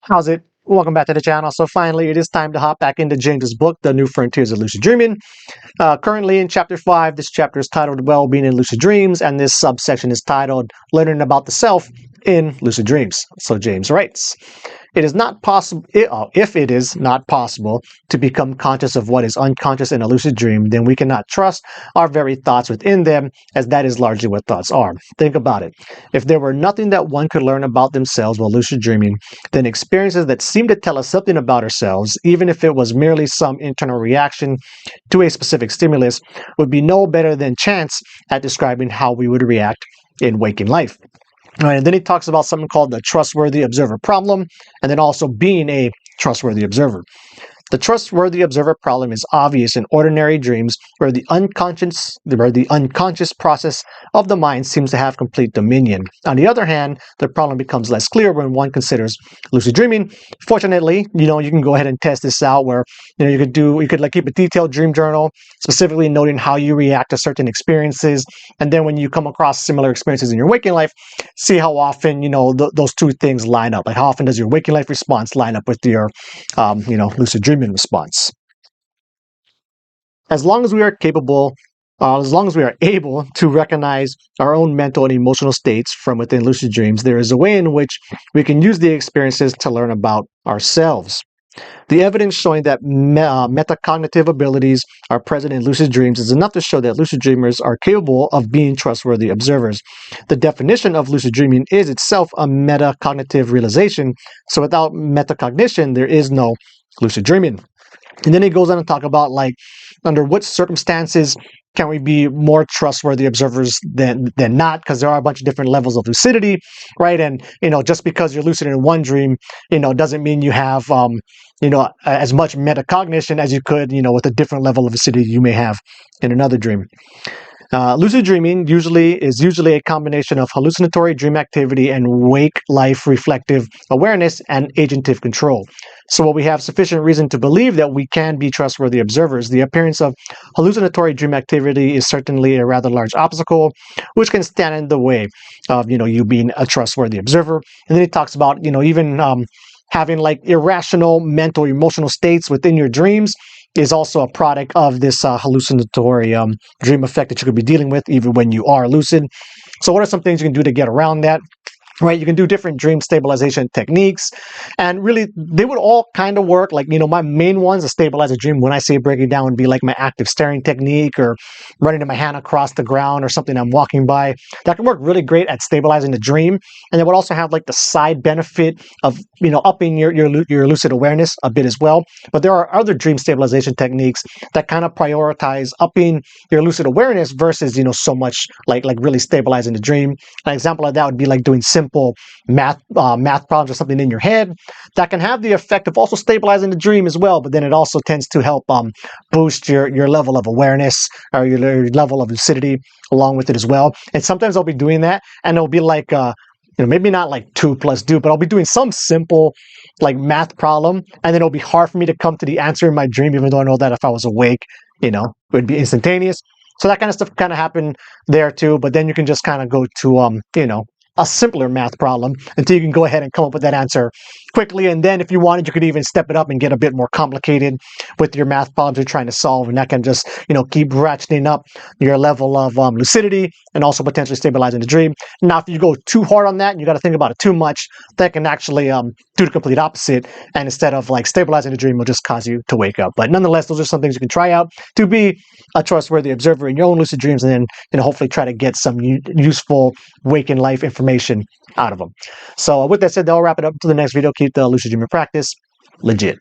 How's it? Welcome back to the channel. So finally, it is time to hop back into James's book, The New Frontiers of Lucid Dreaming. Currently in chapter 5, this chapter is titled Well-Being in Lucid Dreams, and this subsection is titled Learning About the Self in Lucid Dreams. So James writes, it is not possible, if it is not possible to become conscious of what is unconscious in a lucid dream, then we cannot trust our very thoughts within them, as that is largely what thoughts are. Think about it. If there were nothing that one could learn about themselves while lucid dreaming, then experiences that seem to tell us something about ourselves, even if it was merely some internal reaction to a specific stimulus, would be no better than chance at describing how we would react in waking life. All right, and then he talks about something called the trustworthy observer problem, and then also being a trustworthy observer. The trustworthy observer problem is obvious in ordinary dreams where the unconscious process of the mind seems to have complete dominion. On the other hand, the problem becomes less clear when one considers lucid dreaming. Fortunately, you can go ahead and test this out where you could like keep a detailed dream journal, specifically noting how you react to certain experiences, and then when you come across similar experiences in your waking life, see how often those two things line up. Like how often does your waking life response line up with your lucid dreaming response. As long as we are able to recognize our own mental and emotional states from within lucid dreams, there is a way in which we can use the experiences to learn about ourselves. The evidence showing that metacognitive abilities are present in lucid dreams is enough to show that lucid dreamers are capable of being trustworthy observers. The definition of lucid dreaming is itself a metacognitive realization, so without metacognition, there is no lucid dreaming. And then he goes on to talk about under what circumstances can we be more trustworthy observers than not, because there are a bunch of different levels of lucidity, right? And just because you're lucid in one dream, doesn't mean you have as much metacognition as you could with a different level of lucidity you may have in another dream. Lucid dreaming is usually a combination of hallucinatory dream activity and wake life reflective awareness and agentive control. So while we have sufficient reason to believe that we can be trustworthy observers, the appearance of hallucinatory dream activity is certainly a rather large obstacle, which can stand in the way of you being a trustworthy observer. And then he talks about even having irrational mental emotional states within your dreams is also a product of this hallucinatory dream effect that you could be dealing with even when you are lucid. So what are some things you can do to get around that? Right, you can do different dream stabilization techniques, and really they would all kind of work. My main ones to stabilize a dream, when I say break it down, would be like my active staring technique or running my hand across the ground or something I'm walking by. That can work really great at stabilizing the dream, and it would also have the side benefit of upping your lucid awareness a bit as well. But there are other dream stabilization techniques that kind of prioritize upping your lucid awareness versus so much like really stabilizing the dream. An example of that would be doing simple math problems or something in your head that can have the effect of also stabilizing the dream as well, but then it also tends to help boost your level of awareness or your level of lucidity along with it as well. And sometimes I'll be doing that and it'll be maybe not 2 + 2, but I'll be doing some simple math problem, and then it'll be hard for me to come to the answer in my dream, even though I know that if I was awake, it would be instantaneous. So that kind of stuff kind of happened there too, but then you can just kind of go to a simpler math problem until you can go ahead and come up with that answer quickly. And then if you wanted, you could even step it up and get a bit more complicated with your math problems you're trying to solve. And that can just, keep ratcheting up your level of lucidity and also potentially stabilizing the dream. Now, if you go too hard on that and you got to think about it too much, that can actually do the complete opposite. And instead of stabilizing the dream, will just cause you to wake up. But nonetheless, those are some things you can try out to be a trustworthy observer in your own lucid dreams, and then hopefully try to get some useful waking life information out of them. So with that said, I'll wrap it up to the next video. Keep the lucid dreaming practice legit.